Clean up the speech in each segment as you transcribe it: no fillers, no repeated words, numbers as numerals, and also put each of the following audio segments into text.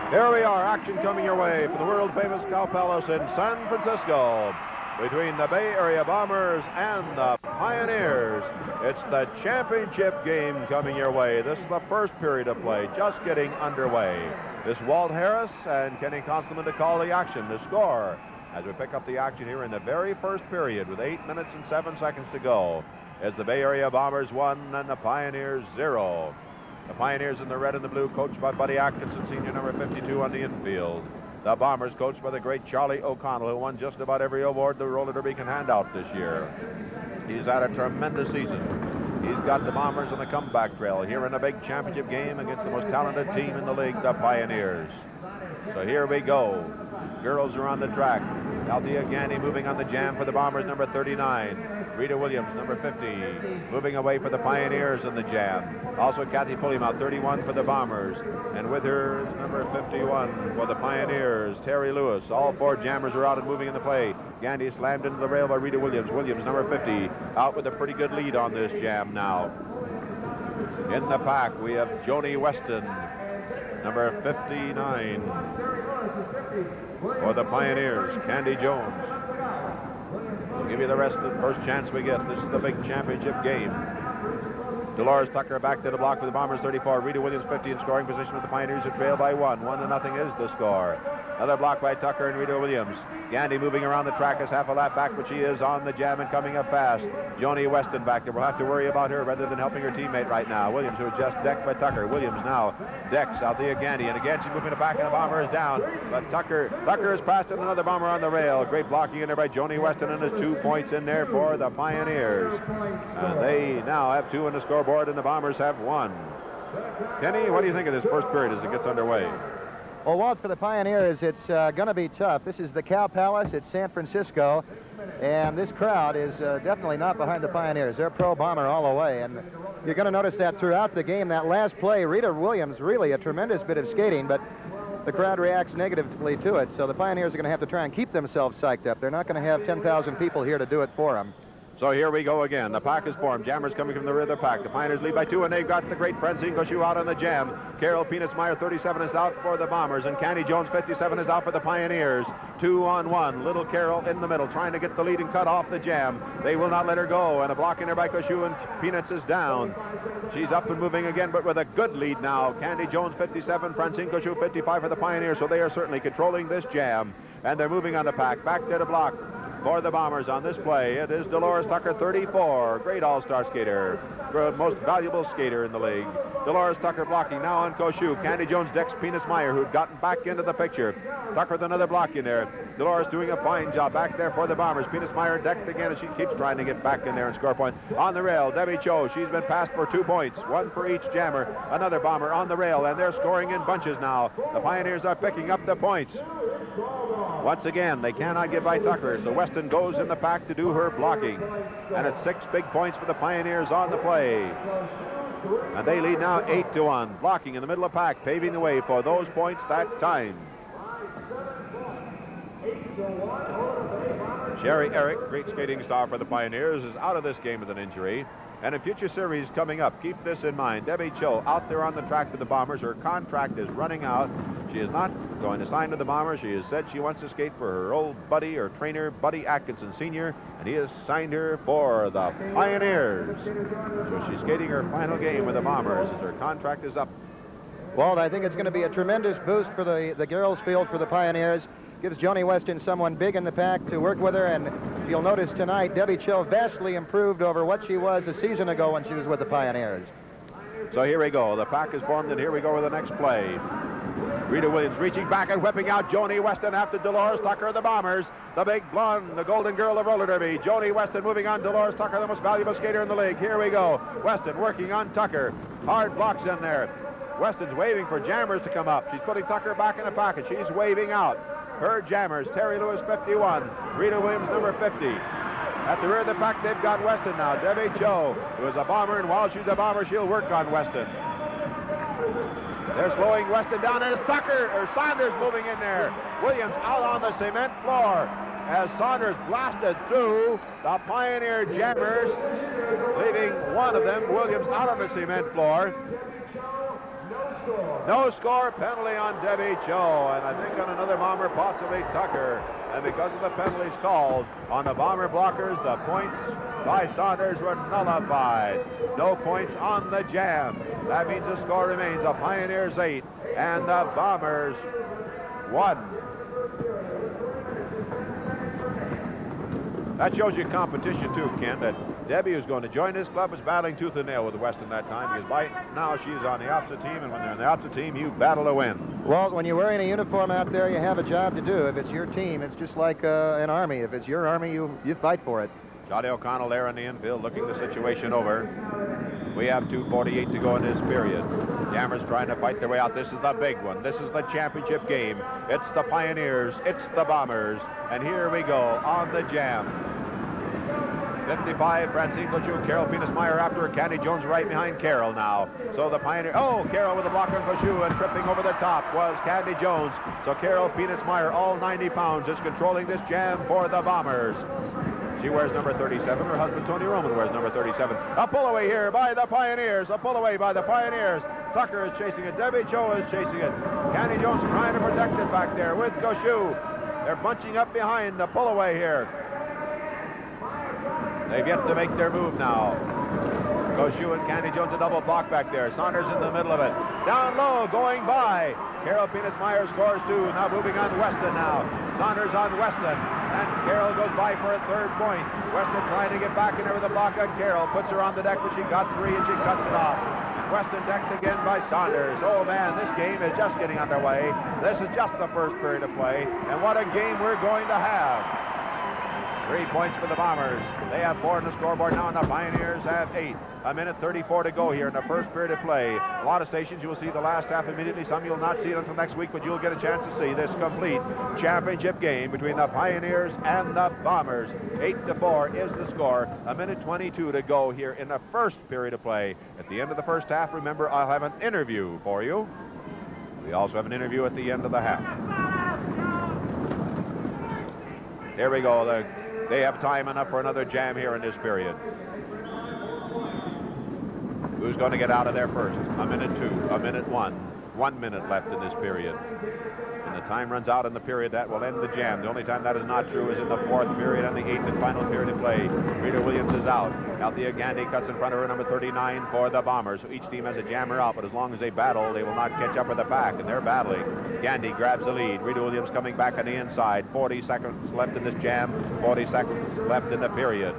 Here we are, action coming your way from the world-famous Cow Palace in San Francisco between the Bay Area Bombers and the Pioneers. It's the championship game coming your way. This is the first period of play, just getting underway. This is Walt Harris and Kenny Constantine to call the action. The score, as we pick up the action here in the very first period with 8 minutes and 7 seconds to go, is the Bay Area Bombers 1 and the Pioneers 0. The Pioneers in the red and the blue, coached by Buddy Atkinson, senior number 52 on the infield. The Bombers coached by the great Charlie O'Connell, who won just about every award the roller derby can hand out this year. He's had a tremendous season. He's got the Bombers on the comeback trail here in a big championship game against the most talented team in the league, the Pioneers. So here we go. Girls are on the track. Althea Gandy moving on the jam for the Bombers, number 39. Rita Williams, number 50, moving away for the Pioneers in the jam. Also Kathy Pulleymout, 31 for the Bombers. And with her is number 51 for the Pioneers, Terry Lewis. All four jammers are out and moving in the play. Gandy slammed into the rail by Rita Williams. Williams, number 50, out with a pretty good lead on this jam now. In the pack, we have Joni Weston, number 59 for the Pioneers. Candy Jones. We'll give you the rest of the first chance we get. This is the big championship game. Dolores Tucker back to the block for the Bombers, 34. Rita Williams, 50 in scoring position with the Pioneers, who trail by 1. 1-0 is the score. Another block by Tucker and Rita Williams. Gandy moving around the track is half a lap back, but she is on the jam and coming up fast. Joni Weston back there. We'll have to worry about her rather than helping her teammate right now. Williams, who is just decked by Tucker. Williams now decks Althea Gandy, and again she's moving it back, and the Bomber is down. But Tucker has passed another Bomber on the rail. Great blocking in there by Joni Weston, and there's 2 points in there for the Pioneers. And they now have 2 on the scoreboard, and the Bombers have 1. Kenny, what do you think of this first period as it gets underway? Well, Walt, for the Pioneers, it's going to be tough. This is the Cow Palace. It's San Francisco, and this crowd is definitely not behind the Pioneers. They're pro-Bomber all the way, and you're going to notice that throughout the game. That last play, Rita Williams, really a tremendous bit of skating, but the crowd reacts negatively to it, so the Pioneers are going to have to try and keep themselves psyched up. They're not going to have 10,000 people here to do it for them. So here we go again. The pack is formed. Jammers coming from the rear of the pack. The Pioneers lead by 2, and they've got the great Francine Gauchou out on the jam. Carol Peanuts-Meyer, 37, is out for the Bombers, and Candy Jones, 57, is out for the Pioneers. 2-on-1. Little Carol in the middle, trying to get the lead and cut off the jam. They will not let her go, and a block in there by Gauchou, and Peanuts is down. She's up and moving again, but with a good lead now. Candy Jones, 57, Francine Gauchou, 55 for the Pioneers, so they are certainly controlling this jam. And they're moving on the pack. Back to the block. For the Bombers on this play, it is Dolores Tucker, 34. Great all-star skater. Most valuable skater in the league. Dolores Tucker blocking now on Gauchou. Candy Jones decks Peanuts-Meyer, who'd gotten back into the picture. Tucker with another block in there. Dolores doing a fine job back there for the Bombers. Peanuts-Meyer decked again, and she keeps trying to get back in there and score a point. On the rail, Debbie Cho. She's been passed for 2 points. 1 for each jammer. Another Bomber on the rail, and they're scoring in bunches now. The Pioneers are picking up the points. Once again, they cannot get by Tucker, so Weston goes in the pack to do her blocking. And it's 6 big points for the Pioneers on the play. And they lead now 8-1. Blocking in the middle of the pack, paving the way for those points that time. Sherry Eric, great skating star for the Pioneers, is out of this game with an injury. And in future series coming up, keep this in mind. Debbie Cho out there on the track with the Bombers. Her contract is running out. She is not going to sign to the Bombers. She has said she wants to skate for her old buddy or trainer, Buddy Atkinson Sr., and he has signed her for the Pioneers. So she's skating her final game with the Bombers as her contract is up. Walt, I think it's going to be a tremendous boost for the girls' field for the Pioneers. Gives Joni Weston someone big in the pack to work with her, and you'll notice tonight Debbie Cho vastly improved over what she was a season ago when she was with the Pioneers. So here we go. The pack is formed, and here we go with the next play. Rita Williams reaching back and whipping out Joni Weston after Dolores Tucker of the Bombers. The big blonde, the golden girl of roller derby. Joni Weston moving on Dolores Tucker, the most valuable skater in the league. Here we go. Weston working on Tucker. Hard blocks in there. Weston's waving for jammers to come up. She's putting Tucker back in the pocket. She's waving out her jammers. Terry Lewis, 51. Rita Williams, number 50. At the rear of the pack, they've got Weston now. Debbie Cho, who is a Bomber, and while she's a Bomber, she'll work on Weston. They're slowing Weston down, and it's Saunders moving in there. Williams out on the cement floor as Saunders blasted through the Pioneer jammers, leaving one of them, Williams, out on the cement floor. No score, penalty on Debbie Cho, and I think on another bomber, possibly Tucker. And because of the penalties called on the bomber blockers, the points by Saunders were nullified. No points on the jam. That means the score remains the Pioneers 8 and the Bombers 1. That shows you competition too, Ken, that Debbie, who's going to join this club, was battling tooth and nail with Weston that time, because right now she's on the opposite team, and when they're on the opposite team, you battle to win. Walt, when you're wearing a uniform out there, you have a job to do. If it's your team, it's just like an army. If it's your army, you fight for it. Johnny O'Connell there in the infield, looking the situation over. We have 2:48 to go in this period. Jammers trying to fight their way out. This is the big one. This is the championship game. It's the Pioneers. It's the Bombers. And here we go on the jam. 55, Francine Cochou, Carol Penismeyer after her. Candy Jones right behind Carol now. So the Pioneer, Carol with a block on Cochou, and tripping over the top was Candy Jones. So Carol Penismeyer, all 90 pounds, is controlling this jam for the Bombers. She wears number 37. Her husband, Tony Roman, wears number 37. A pull away here by the Pioneers. A pull away by the Pioneers. Tucker is chasing it. Debbie Cho is chasing it. Candy Jones trying to protect it back there with Cochou. They're bunching up behind the pull away here. They've yet to make their move now. Cochou and Candy Jones, a double block back there. Saunders in the middle of it. Down low, going by. Carol Penismeyer scores 2. Now moving on Weston now. Saunders on Weston. And Carol goes by for a third point. Weston trying to get back in there with a block on Carol. Puts her on the deck, but she got 3 and she cuts it off. Weston decked again by Saunders. Oh man, this game is just getting underway. This is just the first period of play. And what a game we're going to have. 3 points for the Bombers. They have 4 on the scoreboard now, and the Pioneers have 8. 1:34 to go here in the first period of play. A lot of stations, you will see the last half immediately. Some you'll not see it until next week, but you'll get a chance to see this complete championship game between the Pioneers and the Bombers. 8-4 is the score. 1:22 to go here in the first period of play. At the end of the first half, remember, I'll have an interview for you. We also have an interview at the end of the half. Here we go. They have time enough for another jam here in this period. Who's going to get out of there first? 1:02, 1:01. 1 minute left in this period. And the time runs out in the period that will end the jam. The only time that is not true is in the fourth period and the 8th and final period of play. Rita Williams is out. Althea Gandy cuts in front of her, number 39 for the Bombers. So each team has a jammer out, but as long as they battle, they will not catch up with the pack, and they're battling. Gandy grabs the lead. Rita Williams coming back on the inside. 40 seconds left in this jam. 40 seconds left in the period.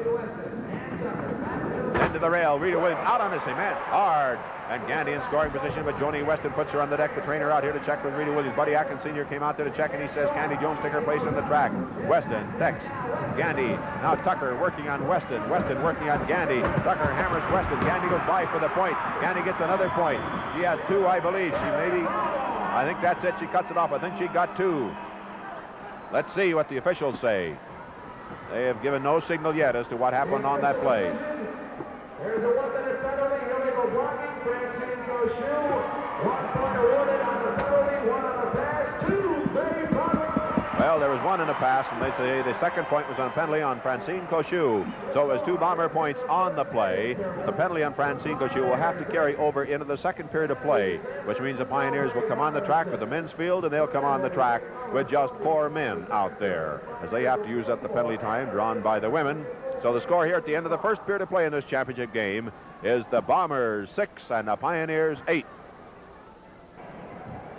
Into the rail. Rita Williams out on the cement. Hard. And Gandy in scoring position, but Joni Weston puts her on the deck. The trainer out here to check with Rita Williams. Buddy Atkins Sr. came out there to check, and he says Candy Jones take her place on the track. Weston, Tex, Gandy. Now Tucker working on Weston. Weston working on Gandy. Tucker hammers Weston. Gandy goes by for the point. Gandy gets another point. She has 2, I believe. I think that's it. She cuts it off. I think she got 2. Let's see what the officials say. They have given no signal yet as to what happened on that play. There's a 1-minute penalty, illegal blocking, Francine Cochou. 1 point awarded on the penalty, 1 on the pass, 2 very public. Well, there was 1 in the pass, and they say the second point was on a penalty on Francine Cochou. So it was 2 Bomber points on the play. The penalty on Francine Cochou will have to carry over into the second period of play, which means the Pioneers will come on the track with the men's field, and they'll come on the track with just 4 men out there, as they have to use up the penalty time drawn by the women. So the score here at the end of the first period of play in this championship game is the Bombers 6 and the Pioneers 8.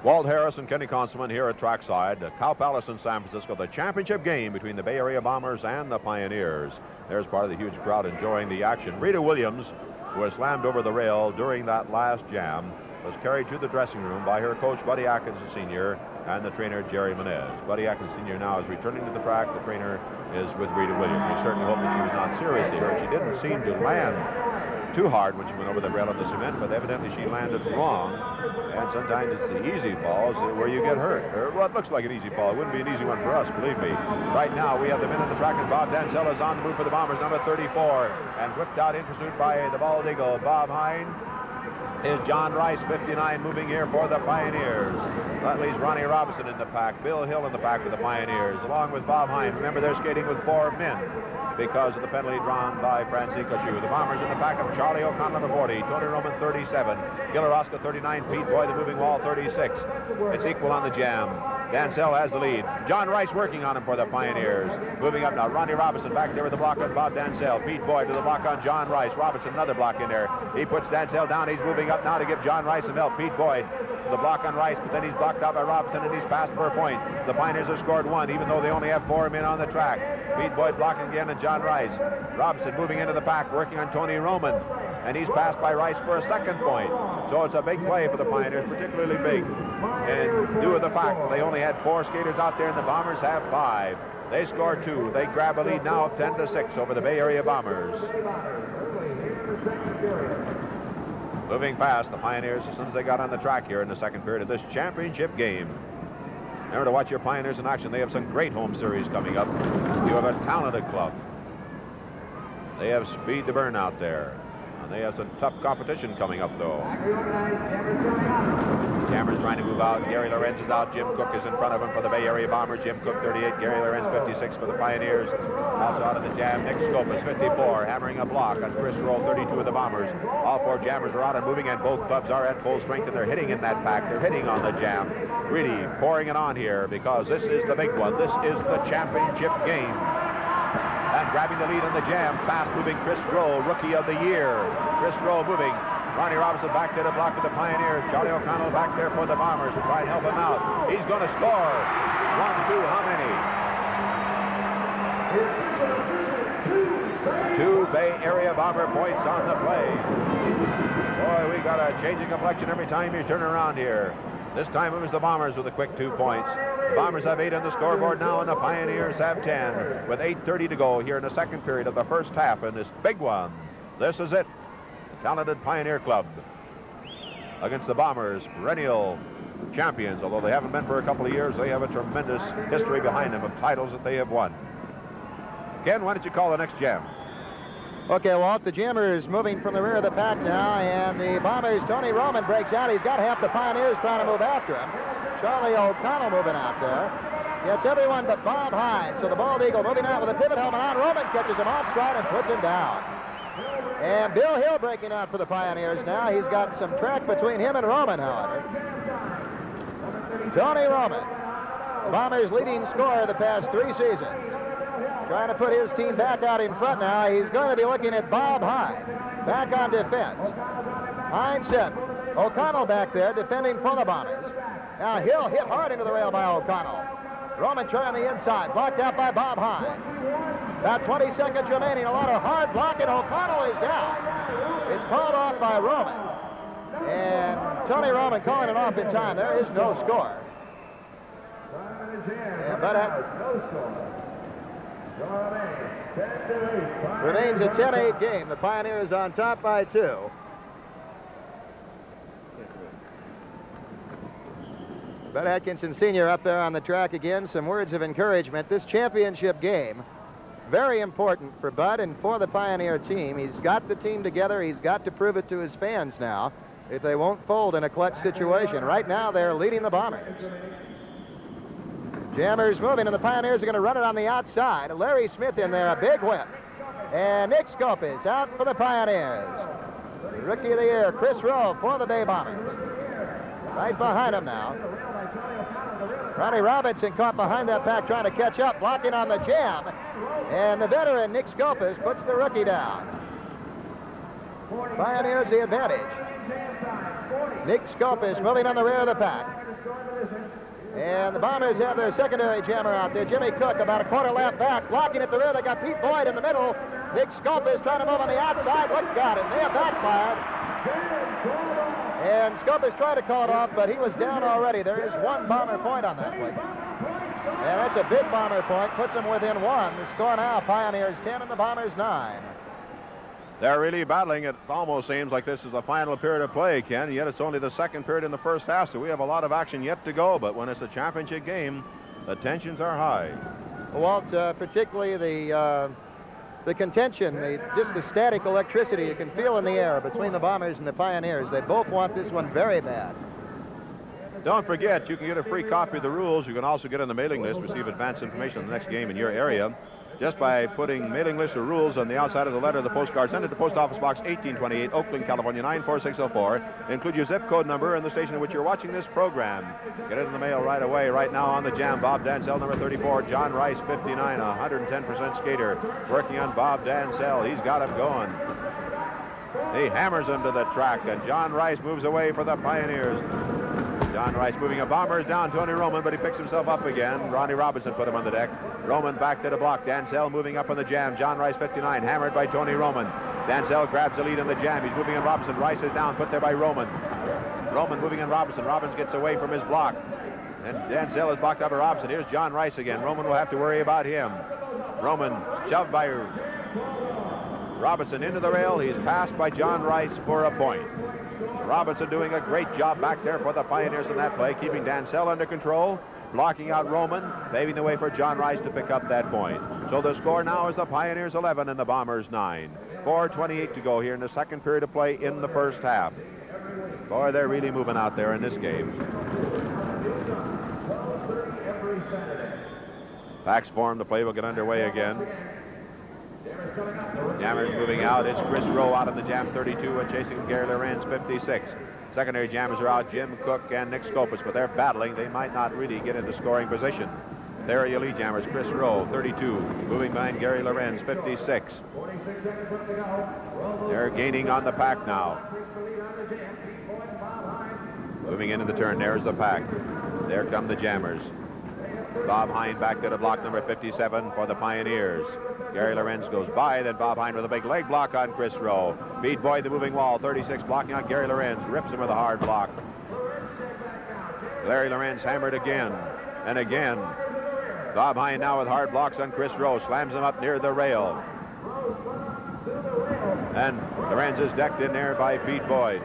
Walt Harris and Kenny Conselman here at trackside. The Cow Palace in San Francisco, the championship game between the Bay Area Bombers and the Pioneers. There's part of the huge crowd enjoying the action. Rita Williams, who was slammed over the rail during that last jam, was carried to the dressing room by her coach, Buddy Atkins Sr., and the trainer, Jerry Menez. Buddy Atkins Sr. now is returning to the track. The trainer is with Rita Williams. We certainly hope that she was not seriously hurt. She didn't seem to land too hard when she went over the rail on the cement, but evidently she landed wrong. And sometimes it's the easy falls where you get hurt. Or what looks like an easy fall. It wouldn't be an easy one for us, believe me. Right now, we have the men on the track, and Bob Dansell is on the move for the Bombers, number 34. And whipped out in pursuit by the bald eagle, Bob Hine. is John Rice, 59, moving here for the Pioneers. That leaves Ronnie Robinson in the pack, Bill Hill in the pack for the Pioneers, along with Bob Hine. Remember, they're skating with 4 men because of the penalty drawn by Francisco Chu. The Bombers in the pack of Charlie O'Connell, number 40, Tony Roman, 37, Giller Oscar, 39, Pete Boyd, the moving wall, 36. It's equal on the jam. Dansell has the lead. John Rice working on him for the Pioneers. Moving up now, Ronnie Robinson back there with the block on Bob Dansell. Pete Boyd to the block on John Rice. Robinson, another block in there. He puts Dansell down. He's moving up now to give John Rice some help. Pete Boyd to the block on Rice, but then he's blocked out by Robinson, and he's passed for a point. The Pioneers have scored 1, even though they only have 4 men on the track. Pete Boyd blocking again and John Rice. Robinson moving into the pack, working on Tony Roman, and he's passed by Rice for a second point. So it's a big play for the Pioneers, particularly big. And due to the fact that they only had 4 skaters out there and the Bombers have 5. They score 2. They grab a lead now of 10-6 over the Bay Area Bombers. Moving past the Pioneers as soon as they got on the track here in the second period of this championship game. Remember to watch your Pioneers in action. They have some great home series coming up. You have a talented club. They have speed to burn out there. And they have some tough competition coming up, though. Cameron's trying to move out. Gary Lorenz is out. Jim Cook is in front of him for the Bay Area Bombers. Jim Cook, 38. Gary Lorenz, 56 for the Pioneers. Also out of the jam, Nick Scopus, 54, hammering a block on Chris Roll, 32 of the Bombers. All 4 jammers are out and moving, and both clubs are at full strength, and they're hitting in that pack. They're hitting on the jam. Really pouring it on here because this is the big one. This is the championship game. And grabbing the lead in the jam, fast-moving Chris Roll, Rookie of the Year. Chris Roll moving. Ronnie Robinson back to the block with the Pioneers. Charlie O'Connell back there for the Bombers to try and help him out. He's going to score. 1, 2, how many? 2 Bay Area Bomber points on the play. Boy, we got a changing complexion every time you turn around here. This time it was the Bombers with a quick 2 points. The Bombers have 8 on the scoreboard now, and the Pioneers have 10, with 8:30 to go here in the second period of the first half in this big one. This is it. The talented Pioneer Club against the Bombers, perennial champions. Although they haven't been for a couple of years, they have a tremendous history behind them of titles that they have won. Ken, why don't you call the next jam? Okay, Walt, the Jammers moving from the rear of the pack now, and the Bombers, Tony Roman breaks out. He's got half the Pioneers trying to move after him. Charlie O'Connell moving out there. Gets everyone but Bob Hine. So the Bald Eagle moving out with a pivot helmet on. Roman catches him off stride and puts him down. And Bill Hill breaking out for the Pioneers now. He's got some track between him and Roman, however. Tony Roman, the Bombers' leading scorer the past 3 seasons. Trying to put his team back out in front now. He's going to be looking at Bob Hine back on defense. Hine set. O'Connell back there defending for the Bombers. Now Hill hit hard into the rail by O'Connell. Roman try on the inside, blocked out by Bob Hine. About 20 seconds remaining. A lot of hard blocking. O'Connell is down. It's called off by Roman. And Tony Roman calling it off in time. There is no score. But remains a 10-8 game. The Pioneers on top by 2. Bud Atkinson Sr. up there on the track again. Some words of encouragement. This championship game, very important for Bud and for the Pioneer team. He's got the team together. He's got to prove it to his fans now if they won't fold in a clutch situation. Right now, they're leading the Bombers. Jammers moving, and the Pioneers are going to run it on the outside. Larry Smith in there, a big whip. And Nick Scopus out for the Pioneers. Rookie of the Year, Chris Rowe for the Bay Bombers. Right behind him now. Ronnie Robinson caught behind that pack trying to catch up, blocking on the jam. And the veteran, Nick Scopus, puts the rookie down. Pioneers the advantage. Nick Scopus moving on the rear of the pack. And the Bombers have their secondary jammer out there, Jimmy Cook, about a quarter lap back, blocking at the rear. They got Pete Boyd in the middle. Nick Scopus trying to move on the outside. Look, got it. They have backfired. And Scopus tried to call it off, but he was down already. There is 1 Bomber point on that play. And that's a big Bomber point. Puts them within 1. The score now, Pioneers 10 and the Bombers 9. They're really battling. It almost seems like this is the final period of play, Ken, yet it's only the second period in the first half, so we have a lot of action yet to go. But when it's a championship game, the tensions are high. Walt, particularly the the contention, just the static electricity you can feel in the air between the Bombers and the Pioneers. They both want this one very bad. Don't forget, you can get a free copy of the rules. You can also get on the mailing list, receive advance information on the next game in your area, just by putting mailing list or rules on the outside of the letter of the postcard. Send it to Post Office Box 1828, Oakland, California, 94604. Include your zip code number and the station in which you're watching this program. Get it in the mail right away. Right now on the jam, Bob Dansell, number 34. John Rice, 59, 110% skater. Working on Bob Dansell. He's got him going. He hammers him to the track, and John Rice moves away for the Pioneers. John Rice moving a Bombers down. Tony Roman, but he picks himself up again. Ronnie Robinson put him on the deck. Roman back to the block. Dansell moving up on the jam. John Rice, 59, hammered by Tony Roman. Dansell grabs the lead in the jam. He's moving on Robinson. Rice is down, put there by Roman. Roman moving on Robinson. Robbins gets away from his block. And Dansell is blocked up by Robinson. Here's John Rice again. Roman will have to worry about him. Roman shoved by Robinson into the rail. He's passed by John Rice for a point. Robinson doing a great job back there for the Pioneers in that play, keeping Dansell under control, blocking out Roman, paving the way for John Rice to pick up that point. So the score now is the Pioneers 11 and the Bombers 9. 4:28 to go here in the second period of play in the first half. Boy, they're really moving out there in this game. Packs form, the play will get underway again. Jammers moving out. It's Chris Rowe out of the jam, 32, and chasing Gary Lorenz, 56. Secondary jammers are out, Jim Cook and Nick Scopus, but they're battling. They might not really get into scoring position. There are your lead jammers, Chris Rowe, 32, moving behind Gary Lorenz, 56. They're gaining on the pack now. Moving into the turn, there's the pack. There come the jammers. Bob Hine back to the block, number 57 for the Pioneers. Gary Lorenz goes by, then Bob Hine with a big leg block on Chris Rowe. Pete Boyd, the moving wall, 36, blocking on Gary Lorenz, rips him with a hard block. Larry Lorenz hammered again and again. Bob Hine now with hard blocks on Chris Rowe, slams him up near the rail. And Lorenz is decked in there by Pete Boyd.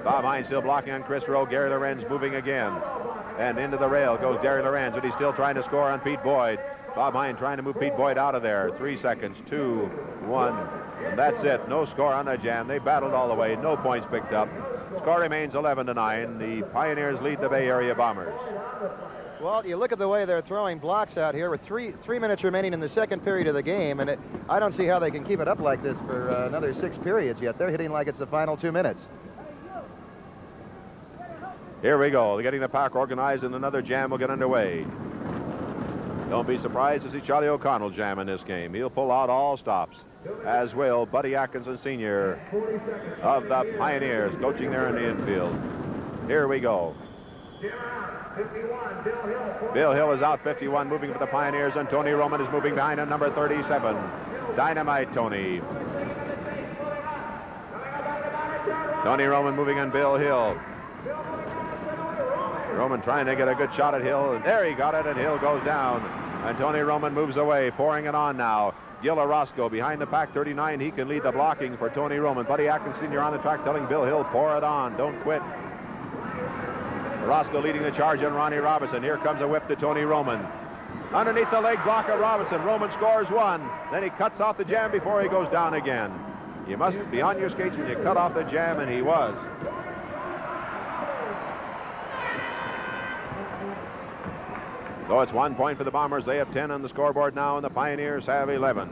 Bob Hine still blocking on Chris Rowe. Gary Lorenz moving again. And into the rail goes Gary Lorenz, but he's still trying to score on Pete Boyd. Bob Hine trying to move Pete Boyd out of there. 3 seconds, 2, 1, and that's it. No score on the jam. They battled all the way. No points picked up. Score remains 11-9. The Pioneers lead the Bay Area Bombers. Well, you look at the way they're throwing blocks out here with three minutes remaining in the second period of the game, and I don't see how they can keep it up like this for another 6 periods yet. They're hitting like it's the final 2 minutes. Here we go. They're getting the pack organized, and another jam will get underway. Don't be surprised to see Charlie O'Connell jam in this game. He'll pull out all stops, as will Buddy Atkinson Sr. of the Pioneers, coaching there in the infield. Here we go. Bill Hill is out, 51, moving for the Pioneers, and Tony Roman is moving behind on number 37. Dynamite Tony. Tony Roman moving on Bill Hill. Roman trying to get a good shot at Hill, and there he got it, and Hill goes down. And Tony Roman moves away, pouring it on now. Gil Orozco behind the pack, 39. He can lead the blocking for Tony Roman. Buddy Atkinson Sr. on the track telling Bill Hill, pour it on, don't quit. Orozco leading the charge on Ronnie Robinson. Here comes a whip to Tony Roman. Underneath the leg block of Robinson. Roman scores 1. Then he cuts off the jam before he goes down again. You must be on your skates when you cut off the jam, and he was. So it's 1 point for the Bombers. They have 10 on the scoreboard now, and the Pioneers have 11.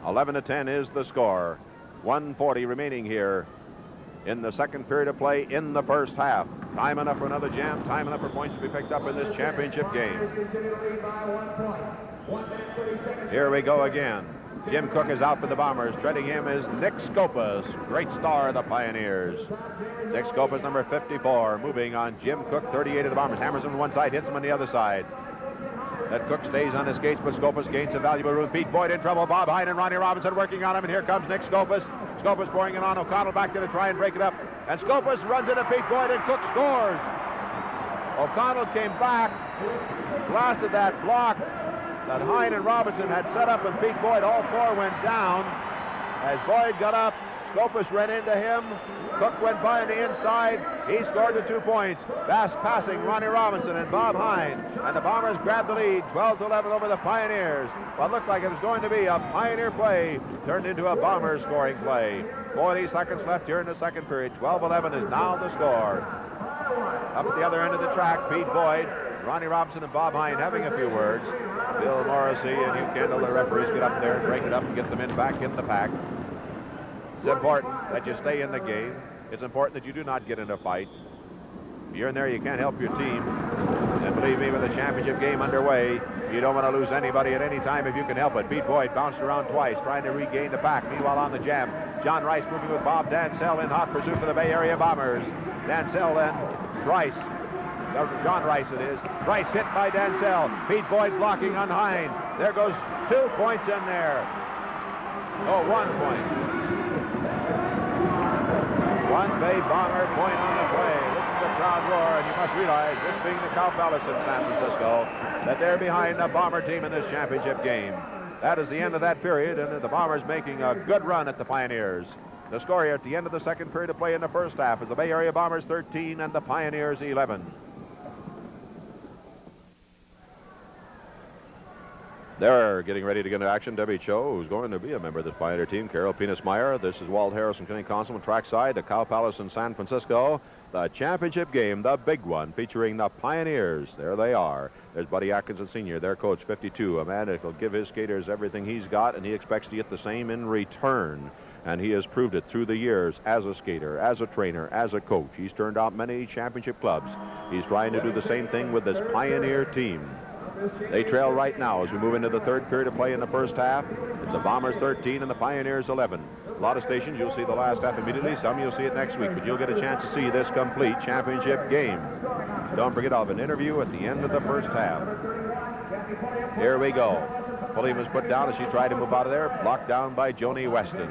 11-10 is the score. 1:40 remaining here in the second period of play in the first half. Time enough for another jam. Time enough for points to be picked up in this championship game. Here we go again. Jim Cook is out for the Bombers. Treading him is Nick Scopus, great star of the Pioneers. Nick Scopus, number 54, moving on Jim Cook, 38 of the Bombers. Hammers him to one side, hits him on the other side. That Cook stays on his skates, but Scopus gains some valuable room. Pete Boyd in trouble. Bob Hine and Ronnie Robinson working on him, and here comes Nick Scopus. Scopus pouring it on. O'Connell back there to try and break it up. And Scopus runs into Pete Boyd, and Cook scores. O'Connell came back, blasted that block that Hine and Robinson had set up, and Pete Boyd, all 4 went down. As Boyd got up, Scopus ran into him. Cook went by on the inside. He scored the 2 points. Fast passing, Ronnie Robinson and Bob Hine. And the Bombers grabbed the lead, 12-11 over the Pioneers. What looked like it was going to be a Pioneer play turned into a Bomber scoring play. 40 seconds left here in the second period. 12-11 is now the score. Up at the other end of the track, Pete Boyd, Ronnie Robinson and Bob Hine having a few words. Bill Morrissey and Hugh Kendall, the referees, get up there and break it up and get the men back in the pack. It's important that you stay in the game. It's important that you do not get in a fight. If you're in there, you can't help your team. And believe me, with the championship game underway, you don't want to lose anybody at any time if you can help it. Pete Boyd bounced around twice, trying to regain the pack. Meanwhile, on the jam, John Rice moving with Bob Dansell in hot pursuit for the Bay Area Bombers. Dansell then Rice. John Rice it is. Rice hit by Dansell. Pete Boyd blocking on Hine. There goes 2 points in there. Oh, 1 point. One Bay Bomber point on the play. Listen to the crowd roar, and you must realize, this being the Cow Palace in San Francisco, that they're behind the Bomber team in this championship game. That is the end of that period, and the Bombers making a good run at the Pioneers. The score here at the end of the second period of play in the first half is the Bay Area Bombers 13 and the Pioneers 11. They're getting ready to get into action. Debbie Cho, who's going to be a member of this Pioneer team. Carol Penis-Meyer. This is Walt Harris and Kenny Constable trackside. The Cow Palace in San Francisco. The championship game, the big one, featuring the Pioneers. There they are. There's Buddy Atkinson Sr., their coach, 52. A man that will give his skaters everything he's got, and he expects to get the same in return. And he has proved it through the years as a skater, as a trainer, as a coach. He's turned out many championship clubs. He's trying to do the same thing with this Pioneer team. They trail right now as we move into the third period of play in the first half. It's the Bombers 13 and the Pioneers 11. A lot of stations, you'll see the last half immediately. Some you'll see it next week, but you'll get a chance to see this complete championship game. Don't forget, I'll have an interview at the end of the first half. Here we go. Pulliam was put down as she tried to move out of there. Blocked down by Joni Weston.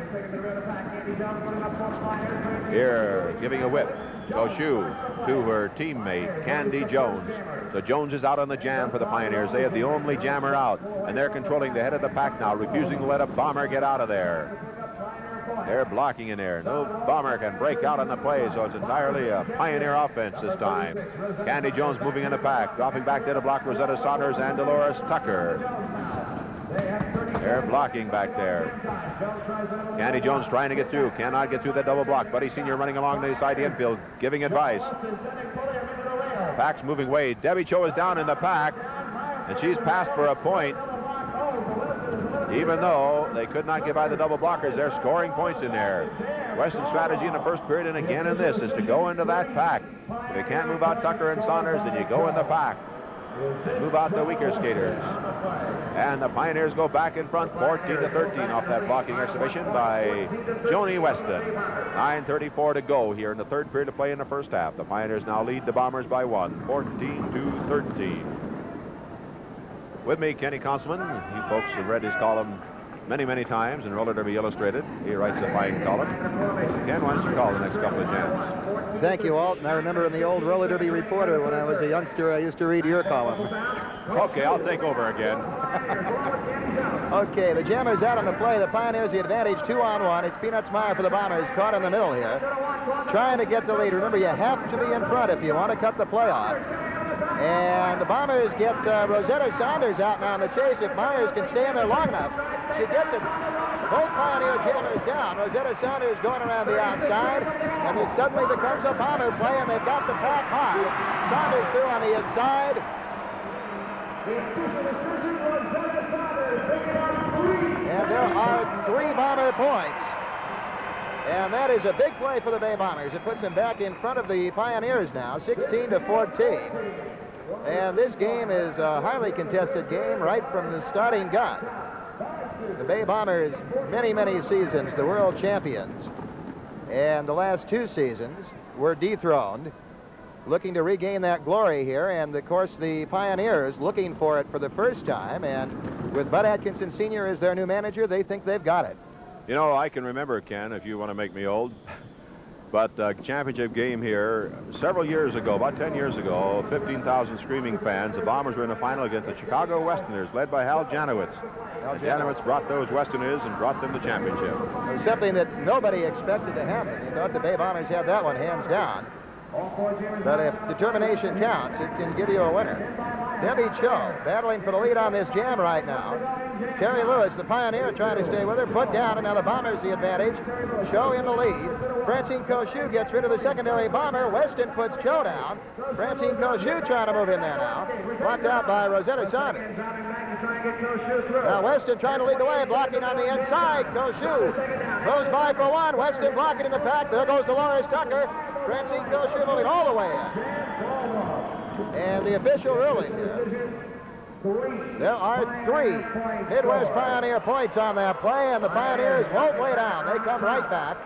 Here, giving a whip. Goshu to her teammate, Candy Jones. So Jones is out on the jam for the Pioneers. They have the only jammer out, and they're controlling the head of the pack now, refusing to let a Bomber get out of there. They're blocking in there. No Bomber can break out on the play, so it's entirely a Pioneer offense this time. Candy Jones moving in the pack, dropping back there to block Rosetta Saunders and Dolores Tucker. They're blocking back there. Candy Jones trying to get through. Cannot get through that double block. Buddy Sr. running along the side of the infield, giving advice. Pack's moving away. Debbie Cho is down in the pack, and she's passed for a point. Even though they could not get by the double blockers, they're scoring points in there. Western strategy in the first period and again in this is to go into that pack. If you can't move out Tucker and Saunders, then you go in the pack and move out the weaker skaters. And the Pioneers go back in front, 14-13 off that blocking exhibition by Joni Weston. 9:34 to go here in the third period of play in the first half. The Pioneers now lead the Bombers by 1, 14-13. With me, Kenny Constable. You folks have read his column many, many times in Roller Derby Illustrated. He writes a fine column. Ken, why don't you call the next couple of jams? Thank you, Walt. And I remember in the old Roller Derby Reporter when I was a youngster, I used to read your column. Okay, I'll take over again. Okay, the jammer's out on the play. The Pioneers the advantage 2-on-1. It's Peanuts Meyer for the Bombers, caught in the middle here. Trying to get the lead. Remember, you have to be in front if you want to cut the play off. And the Bombers get Rosetta Saunders out now in the chase. If Myers can stay in there long enough, she gets it. Both Pioneer jammers down. Rosetta Saunders going around the outside. And this suddenly becomes a Bomber play, and they've got the pack high. Saunders through on the inside. And there are 3 Bomber points. And that is a big play for the Bay Bombers. It puts them back in front of the Pioneers now, 16-14. And this game is a highly contested game right from the starting gun. The Bay Bombers, many, many seasons, the world champions. And the last 2 seasons were dethroned, looking to regain that glory here. And, of course, the Pioneers looking for it for the first time. And with Bud Atkinson Sr. as their new manager, they think they've got it. You know, I can remember, Ken, if you want to make me old, But championship game here several years ago, about 10 years ago, 15,000 screaming fans. The Bombers were in the final against the Chicago Westerners, led by Hal Janowitz. Janowitz brought those Westerners and brought them the championship. It was something that nobody expected to happen. You thought the Bay Bombers had that one hands down. But if determination counts, it can give you a winner. Debbie Cho battling for the lead on this jam right now. Terry Lewis, the Pioneer, trying to stay with her. Foot down, and now the Bombers the advantage. Cho in the lead. Francine Koshu gets rid of the secondary Bomber. Weston puts Cho down. Francine Koshu trying to move in there now. Blocked out by Rosetta Saunders. Now Weston trying to lead the way, blocking on the inside. Koshu goes by for one. Weston blocking in the pack. There goes Dolores Tucker. Francine Koshu moving all the way in. And the official ruling here. There are 3 Midwest Pioneer points on that play, and the Pioneers won't lay down. They come right back.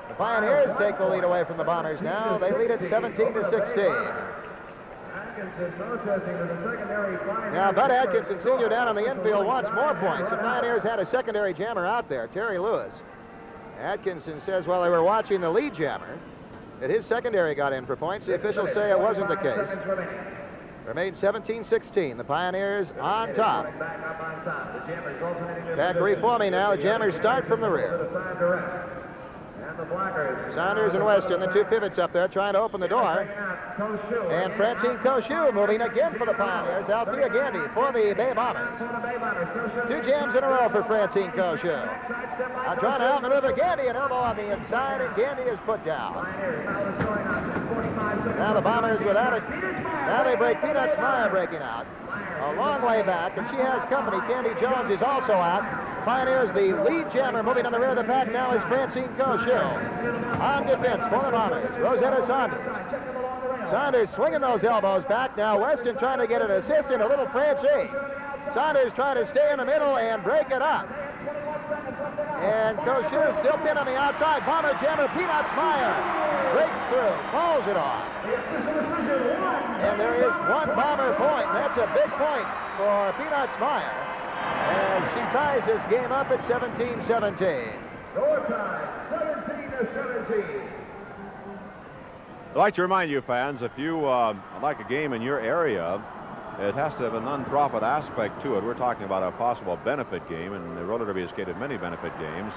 The Pioneers take the lead away from the Bombers now. They lead it 17-16. Now, Bud Atkinson Sr. down on the infield wants more points. The Pioneers had a secondary jammer out there, Terry Lewis. Atkinson says while they were watching the lead jammer that his secondary got in for points. The officials say it wasn't the case. Remains 17-16. The Pioneers on top. Back reforming now. The Jammers start from the rear. Saunders and Weston, the 2 pivots up there, trying to open the door. And Francine Koshu moving again for the Pioneers. Althea Gandy for the Bay Bombers. 2 jams in a row for Francine Koshu. Now trying to outmaneuver Gandy, an elbow on the inside, and Gandy is put down. Now the Bombers without it. Now they break. Peanuts Meyer breaking out. A long way back, and she has company. Candy Jones is also out. Pioneers, the lead jammer moving on the rear of the pack now is Francine Koshu. On defense for the Bombers, Rosetta Saunders. Saunders swinging those elbows back now. Weston trying to get an assist and a little Francine. Saunders trying to stay in the middle and break it up. And Koshu still pinned on the outside. Bomber jammer Peanuts Meyer breaks through, falls it off. And there is 1 Bomber point. That's a big point for Peanuts Meyer. And she ties this game up at 17-17. Score time, 17-17. I'd like to remind you, fans, if you like a game in your area, it has to have a non-profit aspect to it. We're talking about a possible benefit game, and the roller derby has skated many benefit games.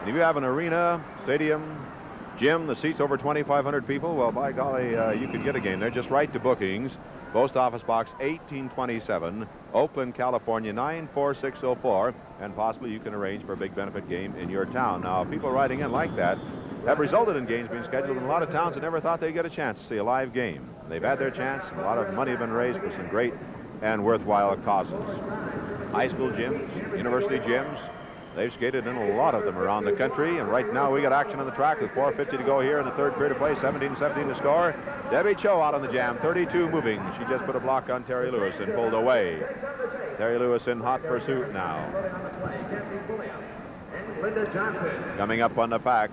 And if you have an arena, stadium, gym that seats over 2,500 people, well, by golly, you could get a game there. Just write to bookings. Post Office Box 1827, Oakland, California 94604, and possibly you can arrange for a big benefit game in your town. Now, people writing in like that have resulted in games being scheduled in a lot of towns that never thought they'd get a chance to see a live game. They've had their chance, and a lot of money has been raised for some great and worthwhile causes. High school gyms, university gyms, they've skated in a lot of them around the country, and right now we got action on the track with 4:50 to go here in the 3rd period of play, 17-17 to score. Debbie Cho out on the jam, 32 moving. She just put a block on Terry Lewis and pulled away. Terry Lewis in hot pursuit now. Coming up on the pack,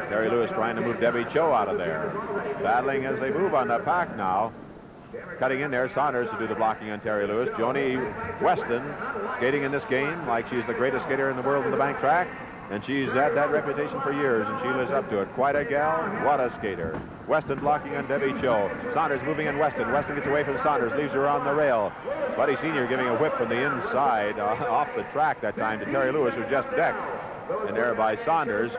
Terry Lewis trying to move Debbie Cho out of there. Battling as they move on the pack now. Cutting in there, Saunders to do the blocking on Terry Lewis. Joni Weston skating in this game like she's the greatest skater in the world in the bank track. And she's had that reputation for years, and she lives up to it. Quite a gal, what a skater. Weston blocking on Debbie Cho. Saunders moving in Weston. Weston gets away from Saunders, leaves her on the rail. Buddy Sr. giving a whip from the inside off the track that time to Terry Lewis, who just decked. And there by Saunders.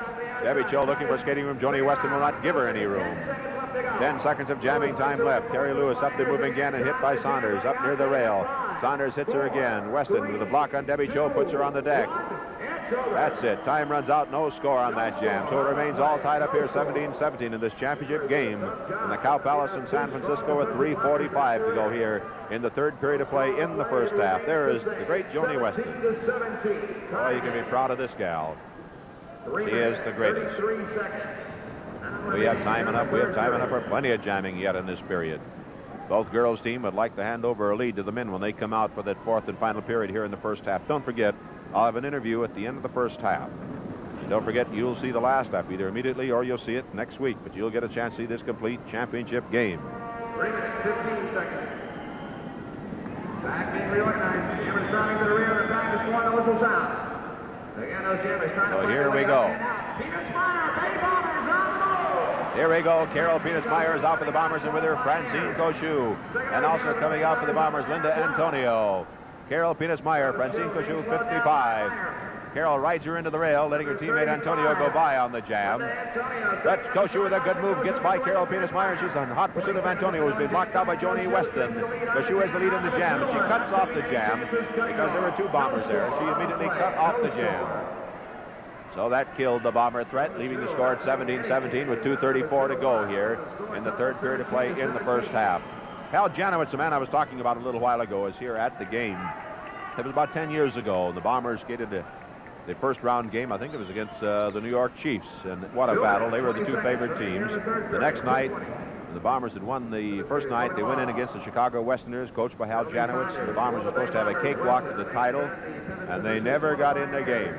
Debbie Cho looking for skating room. Joni Weston will not give her any room. 10 seconds of jamming time left. Terry Lewis up there moving again and hit by Saunders up near the rail. Saunders hits her again. Weston with a block on Debbie Cho puts her on the deck. That's it. Time runs out. No score on that jam. So it remains all tied up here 17-17 in this championship game in the Cow Palace in San Francisco with 3:45 to go here in the 3rd period of play in the first half. There is the great Joni Weston. Boy, you can be proud of this gal. She is the greatest. We have time enough. We have time enough for plenty of jamming yet in this period. Both girls' team would like to hand over a lead to the men when they come out for that 4th and final period here in the first half. Don't forget, I'll have an interview at the end of the first half. And don't forget, you'll see the last half either immediately or you'll see it next week. But you'll get a chance to see this complete championship game. 3 minutes, 15 seconds. Back being reorganized. Jammers driving to the rear of the back before the whistle's out. Again, those jammers trying to So here we go. Peanuts Meyer, Bay Bombers on the move. Here we go. Carol Penis-Meyer is out for the Bombers, and with her Francine Cochou. And also coming out for the Bombers, Linda Antonio. Carol Penis-Meyer, Francine Cochou, 55. Carol rides her into the rail, letting her teammate Antonio go by on the jam. That's Cochou with a good move, gets by Carol Penis-Meyer. She's in hot pursuit of Antonio, who's been blocked out by Joni Weston. Cochou has the lead in the jam, and she cuts off the jam because there were two Bombers there. She immediately cut off the jam. So that killed the Bomber threat, leaving the score at 17-17 with 2:34 to go here in the third period of play in the first half. Hal Janowitz, the man I was talking about a little while ago, is here at the game. It was about 10 years ago. The Bombers skated the first round game. I think it was against the New York Chiefs. And what a battle. They were the two favorite teams. The next night, the Bombers had won the first night. They went in against the Chicago Westerners, coached by Hal Janowitz. The Bombers were supposed to have a cakewalk to the title, and they never got in the game.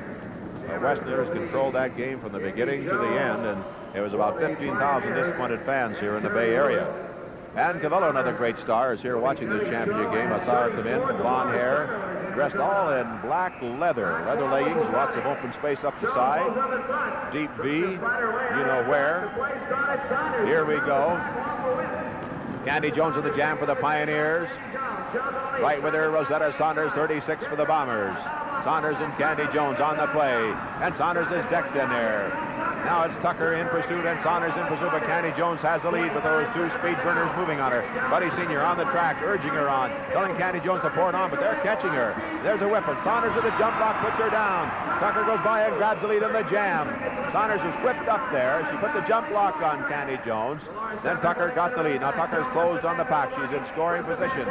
The Westerners controlled that game from the beginning to the end, and it was about 15,000 disappointed fans here in the Bay Area. Ann Cavello, another great star, is here watching this championship game. I saw her come in, blonde hair, dressed all in black leather leggings, lots of open space up the side, deep V, you know where. Here we go. Candy Jones in the jam for the Pioneers. Right with her, Rosetta Saunders, 36 for the Bombers. Saunders and Candy Jones on the play, and Saunders is decked in there. Now it's Tucker in pursuit, and Saunders in pursuit, but Candy Jones has the lead with those two speed burners moving on her. Buddy Sr. on the track, urging her on, telling Candy Jones to pour it on, but they're catching her. There's a whip, and Saunders with the jump block puts her down. Tucker goes by and grabs the lead in the jam. Saunders was whipped up there. She put the jump block on Candy Jones. Then Tucker got the lead. Now Tucker's closed on the pack. She's in scoring position.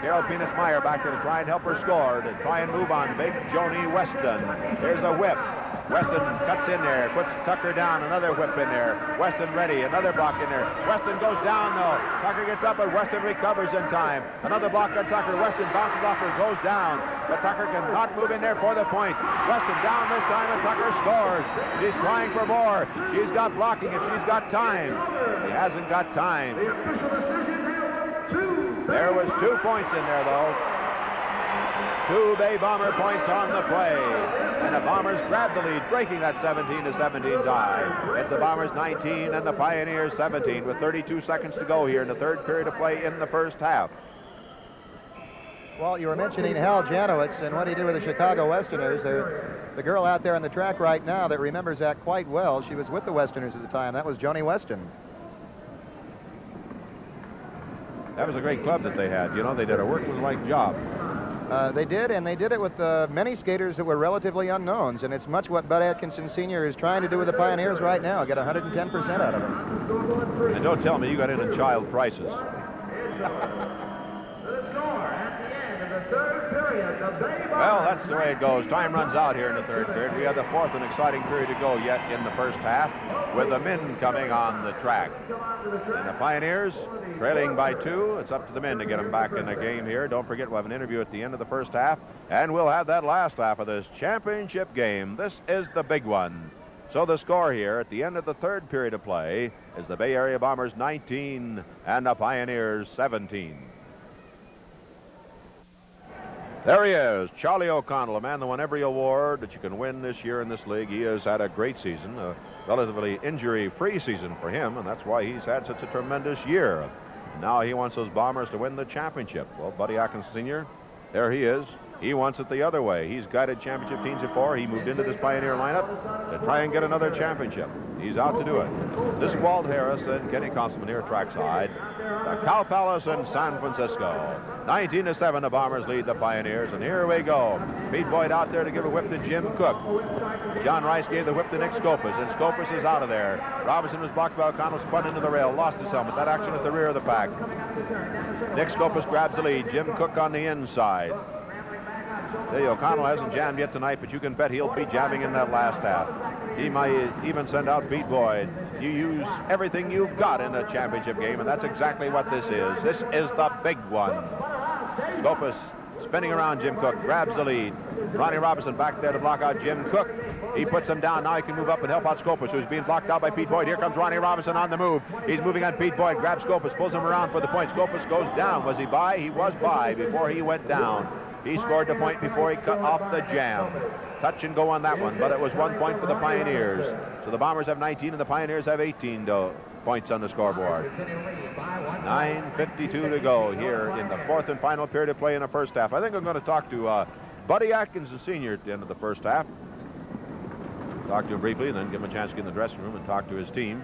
Carol Penis-Meyer back there to try and help her score, to try and move on big Joni Weston. There's a whip. Weston cuts in there, puts Tucker down, another whip in there. Weston ready, another block in there. Weston goes down though. Tucker gets up, and Weston recovers in time. Another block on Tucker. Weston bounces off her, goes down, but Tucker cannot move in there for the point. Weston down this time, and Tucker scores. She's trying for more. She's got blocking, and she's got time. She hasn't got time. There was 2 points in there though. 2 Bay Bomber points on the play. And the Bombers grab the lead, breaking that 17-17 tie. It's the Bombers 19 and the Pioneers 17 with 32 seconds to go here in the third period of play in the first half. Well, you were mentioning Hal Janowitz and what he did with the Chicago Westerners. The girl out there on the track right now that remembers that quite well, she was with the Westerners at the time. That was Joni Weston. That was a great club that they had. You know, they did a workmanlike job. They did, and they did it with many skaters that were relatively unknowns, and it's much what Bud Atkinson Sr. is trying to do with the Pioneers right now, get 110% out of them. And don't tell me you got in at child prices. Well, that's the way it goes. Time runs out here in the third period. We have the fourth and exciting period to go yet in the first half, with the men coming on the track. And the Pioneers trailing by 2. It's up to the men to get them back in the game here. Don't forget, we'll have an interview at the end of the first half, and we'll have that last half of this championship game. This is the big one. So the score here at the end of the third period of play is the Bay Area Bombers 19 and the Pioneers 17. There he is, Charlie O'Connell, a man that won every award that you can win this year in this league. He has had a great season, a relatively injury-free season for him, and that's why he's had such a tremendous year. Now he wants those Bombers to win the championship. Well, Buddy Atkinson Sr., there he is. He wants it the other way. He's guided championship teams before. He moved into this Pioneer lineup to try and get another championship. He's out to do it. This is Walt Harris and Kenny Constable here trackside. The Cow Palace in San Francisco. 19-7, the Bombers lead the Pioneers, and here we go. Pete Boyd out there to give a whip to Jim Cook. John Rice gave the whip to Nick Skopas, and Skopas is out of there. Robinson was blocked by O'Connell, spun into the rail, lost his helmet. That action at the rear of the pack. Nick Skopas grabs the lead. Jim Cook on the inside. Say, O'Connell hasn't jammed yet tonight, but you can bet he'll be jamming in that last half. He might even send out Pete Boyd. You use everything you've got in a championship game, and that's exactly what this is. This is the big one. Skopas spinning around Jim Cook, grabs the lead. Ronnie Robinson back there to block out Jim Cook. He puts him down. Now he can move up and help out Skopas, who's being blocked out by Pete Boyd. Here comes Ronnie Robinson on the move. He's moving on Pete Boyd, grabs Skopas, pulls him around for the point. Skopas goes down. Was he by? He was by before he went down. He scored the point before he cut off the jam. Touch and go on that one, but it was 1 point for the Pioneers. So the Bombers have 19 and the Pioneers have 18 to points on the scoreboard. 9:52 to go here in the fourth and final period of play in the first half. I think I'm going to talk to Buddy Atkins, the senior, at the end of the first half. Talk to him briefly and then give him a chance to get in the dressing room and talk to his team.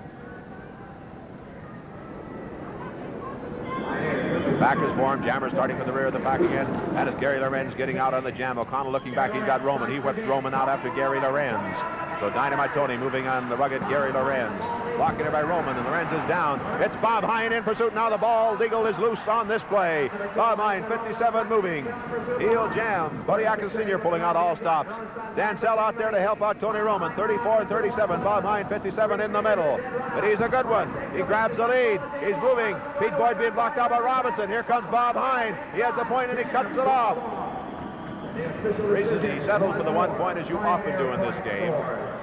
Back is formed. Jammer starting from the rear of the pack again. And as Gary Lorenz getting out on the jam. O'Connell looking back. He's got Roman. He whips Roman out after Gary Lorenz. So Dynamite Tony moving on the rugged Gary Lorenz. Blocking it by Roman, and Lorenz is down. It's Bob Hine in pursuit. Now the ball. Deagle is loose on this play. Bob Hine, 57, moving. Heel jam. Buddy Atkins Sr. pulling out all stops. Dansell out there to help out Tony Roman. 34-37. Bob Hine, 57 in the middle. But he's a good one. He grabs the lead. He's moving. Pete Boyd being blocked out by Robinson. Here comes Bob Hine. He has the point, and he cuts it off. The reason he settled for the 1 point, as you often do in this game,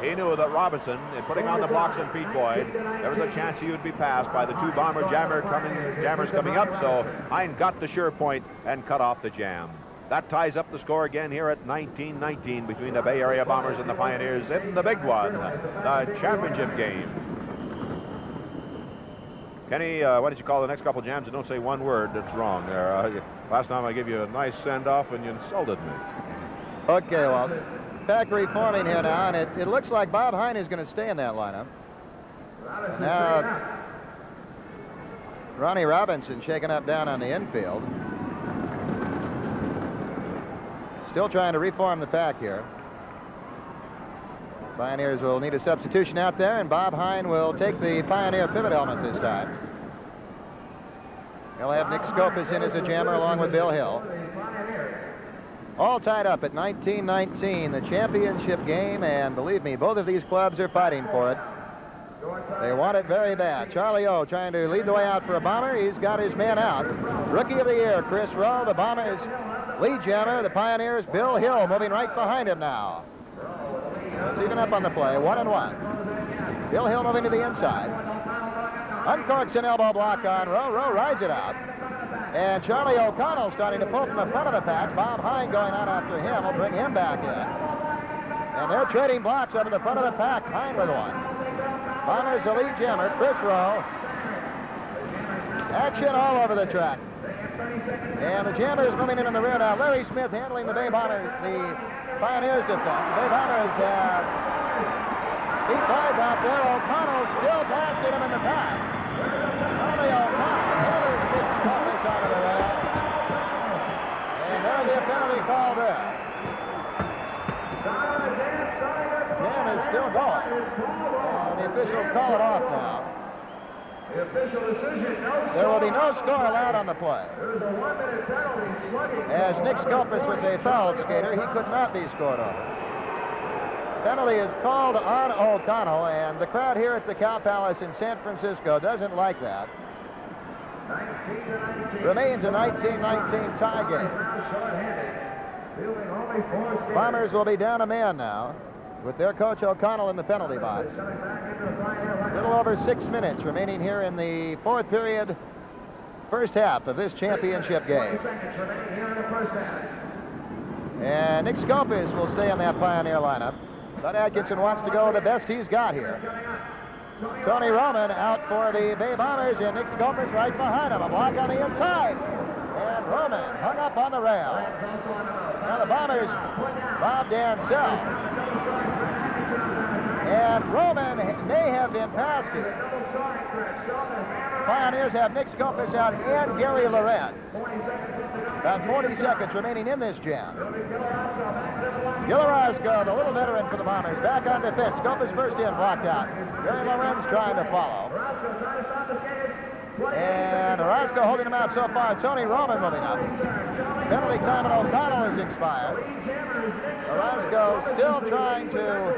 he knew that Robinson, in putting on the blocks on Pete Boyd, there was a chance he would be passed by the two jammers coming up, so Hine got the sure point and cut off the jam. That ties up the score again here at 19-19 between the Bay Area Bombers and the Pioneers in the big one, the championship game. Kenny, what did you call the next couple jams? Don't say one word that's wrong there. Last time I gave you a nice send-off and you insulted me. Okay, well, pack reforming here now, and it looks like Bob Hine is going to stay in that lineup. Now, Ronnie Robinson shaking up down on the infield. Still trying to reform the pack here. Pioneers will need a substitution out there, and Bob Hine will take the Pioneer pivot helmet this time. He'll have Nick Scopus in as a jammer along with Bill Hill. All tied up at 19-19, the championship game, and believe me, both of these clubs are fighting for it. They want it very bad. Charlie O trying to lead the way out for a bomber. He's got his man out. Rookie of the year, Chris Rowe, the Bombers' lead jammer. The Pioneers, Bill Hill, moving right behind him now. It's even up on the play, 1-1. Bill Hill moving to the inside. Uncorks an elbow block on Rowe. Rowe rides it out. And Charlie O'Connell starting to pull from the front of the pack. Bob Hine going out after him will bring him back in. And they're trading blocks up in the front of the pack. Hine with one. Bombers the lead jammer, Chris Rowe. Action all over the track. And the jammers moving in the rear now. Larry Smith handling the Pioneers defense. The Bay Bombers have beat five out there. O'Connell still blasting him in the pack. Charlie O'Connell gathers Nick Scopus out of the rail. And there'll be a penalty call there. Jam is still going. And the officials call it off now. The official decision, There will be no score allowed on the play. There's a 1-minute penalty. As Nick Scopus was a fouled skater, he could not be scored on. Penalty is called on O'Connell, and the crowd here at the Cow Palace in San Francisco doesn't like that. 19-19. Remains a 19-19 tie game. Fielding only 4 skaters. Bombers will be down a man now, with their coach O'Connell in the penalty box. A little over 6 minutes remaining here in the fourth period, first half of this championship game. And Nick Scopus will stay in that Pioneer lineup. Bud Atkinson wants to go the best he's got here. Tony Roman out for the Bay Bombers, and Nick Scopus right behind him. A block on the inside. And Roman hung up on the rail. Now the Bombers, Bob Dansell. And Roman may have been past here. Pioneers have Nick Scopus out and Gary Lorenz. About 40 seconds remaining in this jam. Gil Orozco, the little veteran for the Bombers, back on defense. Scopus first in, blocked out. Gary Lorenz trying to follow. And Orozco holding him out so far. Tony Roman moving up. Penalty time at O'Connell has expired. Orozco still trying to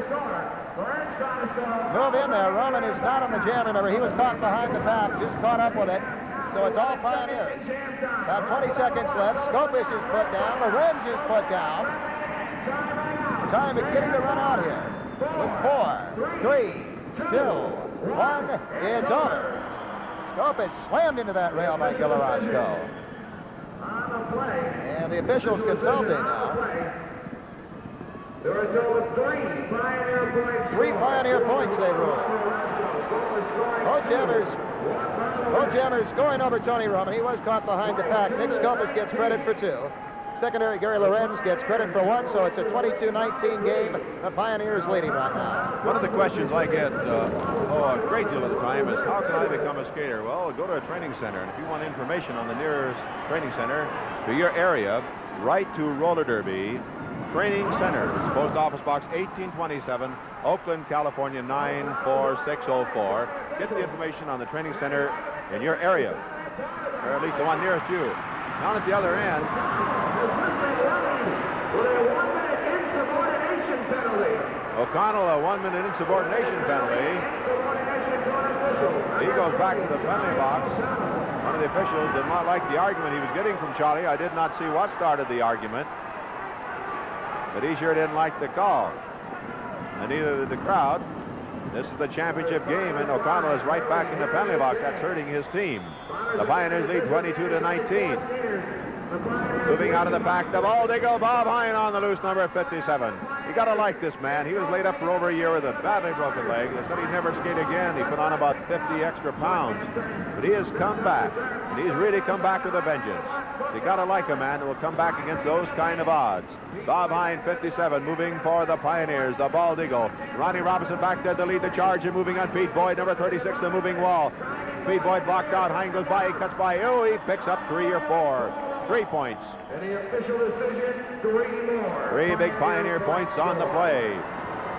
move in there. Roman is not on the jam. Remember, he was caught behind the pack, just caught up with it. So it's all Pioneers. About 20 seconds left. Scopus is put down. Lorenz is put down. Time beginning to run out here. With 4, 3, 2, 1. It's over. Scopus slammed into that rail by Gil Orozco. And the officials consulting now. There are a total of 3 Pioneer points. 3 Pioneer points they rule. Bo Jammers scoring over Tony Roman. He was caught behind the pack. Nick Scopus gets credit for 2. Secondary Gary Lorenz gets credit for 1, so it's a 22-19 game. The Pioneers leading right now. One of the questions I get a great deal of the time is, how can I become a skater? Well, go to a training center, and if you want information on the nearest training center to your area, write to Roller Derby Training Center. It's Post Office Box 1827, Oakland, California 94604. Get the information on the training center in your area, or at least the one nearest you. Down at the other end, With a 1-minute insubordination penalty. O'Connell, a 1-minute insubordination penalty. He goes back to the penalty box. One of the officials did not like the argument he was getting from Charlie. I did not see what started the argument, but he sure didn't like the call. And neither did the crowd. This is the championship game, and O'Connell is right back in the penalty box. That's hurting his team. The Pioneers lead 22-19. Moving out of the pack, the Baldigo, Bob Hine on the loose, number 57. You got to like this man. He was laid up for over a year with a badly broken leg. They said he'd never skate again. He put on about 50 extra pounds. But he has come back, and he's really come back with a vengeance. You got to like a man that will come back against those kind of odds. Bob Hine, 57, moving for the Pioneers, the Baldigo. Ronnie Robinson back there to lead the charge, and moving on Pete Boyd, number 36, the moving wall. Pete Boyd blocked out. Hine goes by, he cuts by. Oh, he picks up 3 or 4. 3 points. And the official decision, 3 more. 3 big Pioneer points on the play.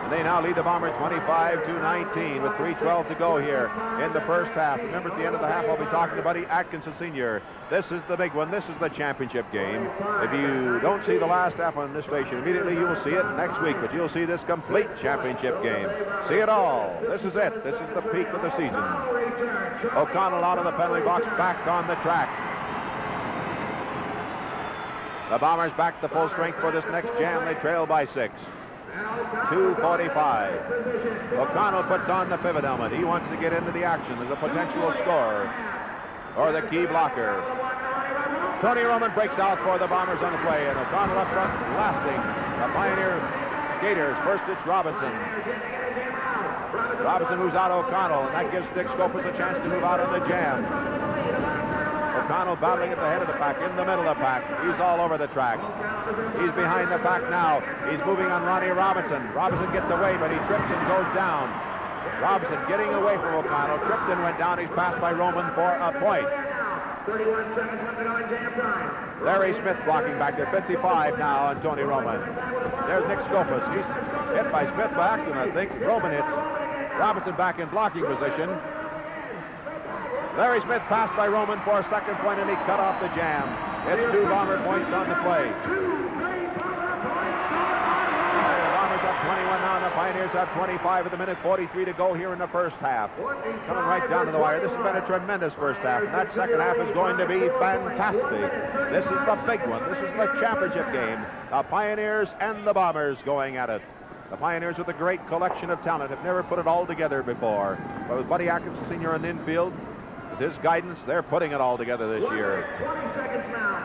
And they now lead the Bombers 25-19 with 3:12 to go here in the first half. Remember, at the end of the half, I'll be talking to Buddy Atkinson Sr. This is the big one. This is the championship game. If you don't see the last half on this station, immediately you will see it next week, but you'll see this complete championship game. See it all. This is it. This is the peak of the season. O'Connell out of the penalty box, back on the track. The Bombers back to full strength for this next jam. They trail by 6. 2:45. O'Connell puts on the pivot helmet. He wants to get into the action as a potential scorer or the key blocker. Tony Roman breaks out for the Bombers on the play, and O'Connell up front blasting the Pioneer skaters. First it's Robinson. Robinson moves out O'Connell, and that gives Dick Scopus a chance to move out on the jam. O'Connell battling at the head of the pack, in the middle of the pack. He's all over the track. He's behind the pack now. He's moving on Ronnie Robinson. Robinson gets away, but he trips and goes down. Robinson getting away from O'Connell. Tripped and went down. He's passed by Roman for a point. 31 seconds left to go in jam time. Larry Smith blocking back there. 55 now on Tony Roman. There's Nick Scopus. He's hit by Smith by accident, I think. Roman hits Robinson back in blocking position. Larry Smith passed by Roman for a second point, and he cut off the jam. It's 2 Bomber points on the play. The Bombers have 21 now, and the Pioneers have 25 with a minute 43 to go here in the first half. Coming right down to the wire. This has been a tremendous first half, and that second half is going to be fantastic. This is the big one. This is the championship game. The Pioneers and the Bombers going at it. The Pioneers, with a great collection of talent, have never put it all together before. But with Buddy Atkinson Sr. on the infield, with his guidance, they're putting it all together this year.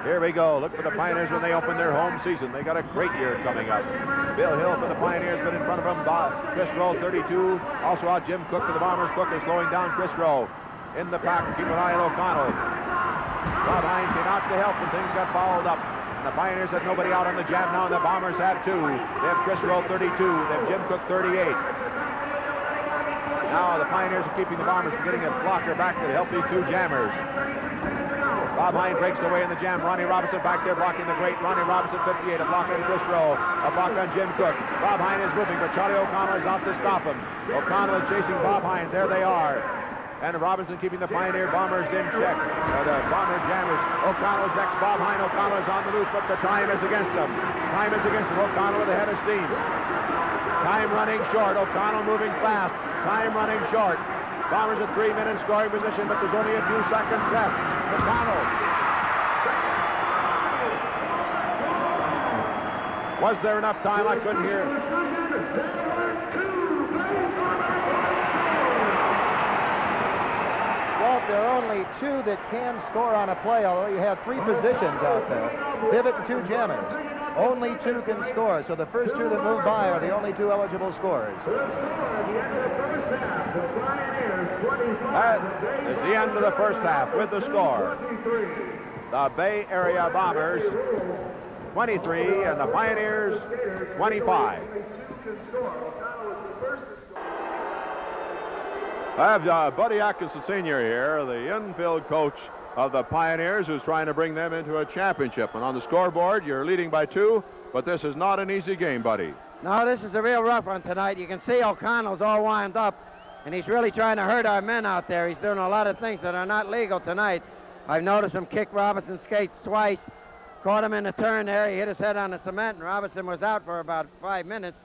Here we go. Look for the Pioneers when they open their home season. They got a great year coming up. Bill Hill for the Pioneers, but in front of him, Chris Rowe, 32. Also out Jim Cook for the Bombers. Cook is slowing down Chris Rowe. In the pack, keep an eye on O'Connell. Bob Hine came out to help, and things got fouled up. And the Pioneers had nobody out on the jam now, and the Bombers have 2. They have Chris Rowe, 32. They have Jim Cook, 38. Now the Pioneers are keeping the Bombers from getting a blocker back to help these 2 jammers. Bob Hine breaks away in the jam. Ronnie Robinson back there blocking the great Ronnie Robinson, 58. A block on Chris Rowe. A block on Jim Cook. Bob Hine is moving, but Charlie O'Connell is out to stop him. O'Connell is chasing Bob Hine. There they are. And Robinson keeping the Pioneer Bombers in check. The Bomber jammers. O'Connell checks Bob Hine. O'Connell is on the loose, but the time is against them. Time is against them. O'Connell with a head of steam. Time running short. O'Connell moving fast. Time running short. Bombers at 3 minutes scoring position, but there's only a few seconds left. O'Connell. Was there enough time? I couldn't hear. Walt, there are only 2 that can score on a play, although you have 3 positions out there. Pivot and 2 jammers. Only 2 can score, so the first 2 that move by are the only 2 eligible scorers. That is the end of the first half with the score. The Bay Area Bombers 23 and the Pioneers 25. I have Buddy Atkinson Sr. here, the infield coach of the Pioneers, who's trying to bring them into a championship. And on the scoreboard, you're leading by 2, but this is not an easy game, Buddy. No, this is a real rough one tonight. You can see O'Connell's all wound up, and he's really trying to hurt our men out there. He's doing a lot of things that are not legal tonight. I've noticed him kick Robinson's skates twice, caught him in a turn there. He hit his head on the cement, and Robinson was out for about 5 minutes.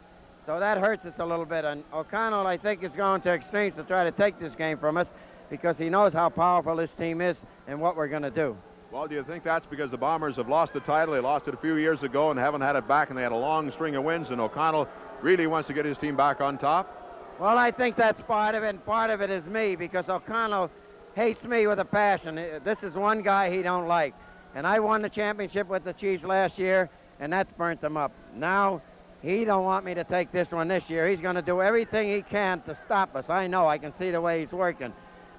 So that hurts us a little bit. And O'Connell, I think, is going to extremes to try to take this game from us because he knows how powerful this team is and what we're going to do. Well, do you think that's because the Bombers have lost the title? They lost it a few years ago and haven't had it back, and they had a long string of wins, and O'Connell really wants to get his team back on top? Well, I think that's part of it, and part of it is me, because O'Connell hates me with a passion. This is one guy he don't like. And I won the championship with the Chiefs last year, and that's burnt him up. Now, he don't want me to take this one this year. He's going to do everything he can to stop us. I know. I can see the way he's working.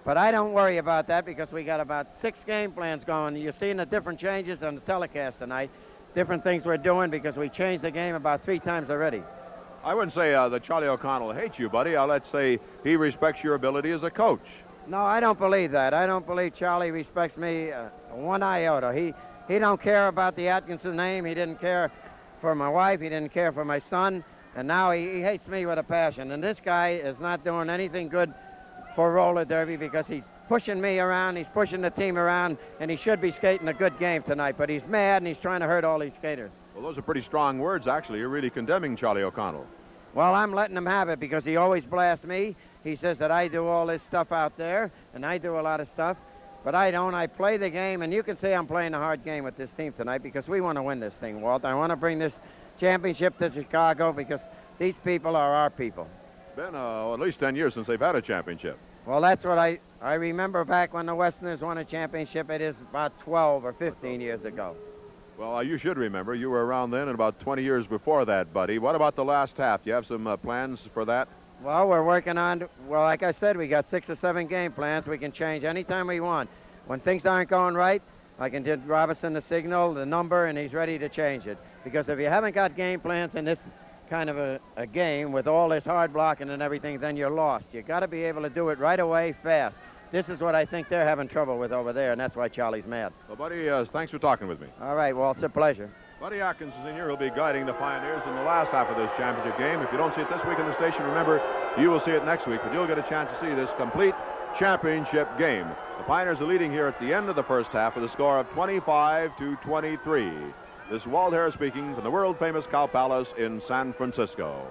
But I don't worry about that because we got about 6 game plans going. You're seeing the different changes on the telecast tonight, different things we're doing because we changed the game about 3 times already. I wouldn't say that Charlie O'Connell hates you, buddy. Let's say he respects your ability as a coach. No, I don't believe that. I don't believe Charlie respects me one iota. He don't care about the Atkinson name. He didn't care for my wife. He didn't care for my son. And now he hates me with a passion. And this guy is not doing anything good for roller derby because he's pushing me around. He's pushing the team around. And he should be skating a good game tonight. But he's mad and he's trying to hurt all these skaters. Well, those are pretty strong words, actually. You're really condemning Charlie O'Connell. Well, I'm letting him have it because he always blasts me. He says that I do all this stuff out there, and I do a lot of stuff, but I don't. I play the game, and you can see I'm playing a hard game with this team tonight because we want to win this thing, Walt. I want to bring this championship to Chicago because these people are our people. Been at least 10 years since they've had a championship. Well, that's what I remember back when the Westerners won a championship. It is about 12 or 15 years ago. Well, you should remember. You were around then and about 20 years before that, buddy. What about the last half? Do you have some plans for that? Well, we're working on, well, like I said, we got 6 or 7 game plans. We can change anytime we want. When things aren't going right, I can give Robinson the signal, the number, and he's ready to change it. Because if you haven't got game plans in this kind of a game with all this hard blocking and everything, then you're lost. You got to be able to do it right away, fast. This is what I think they're having trouble with over there, and that's why Charlie's mad. Well, buddy, thanks for talking with me. All right, well, it's a pleasure. Buddy Atkinson Sr. will be guiding the Pioneers in the last half of this championship game. If you don't see it this week in the station, remember, you will see it next week, but you'll get a chance to see this complete championship game. The Pioneers are leading here at the end of the first half with a score of 25-23. This is Walt Harris speaking from the world-famous Cow Palace in San Francisco.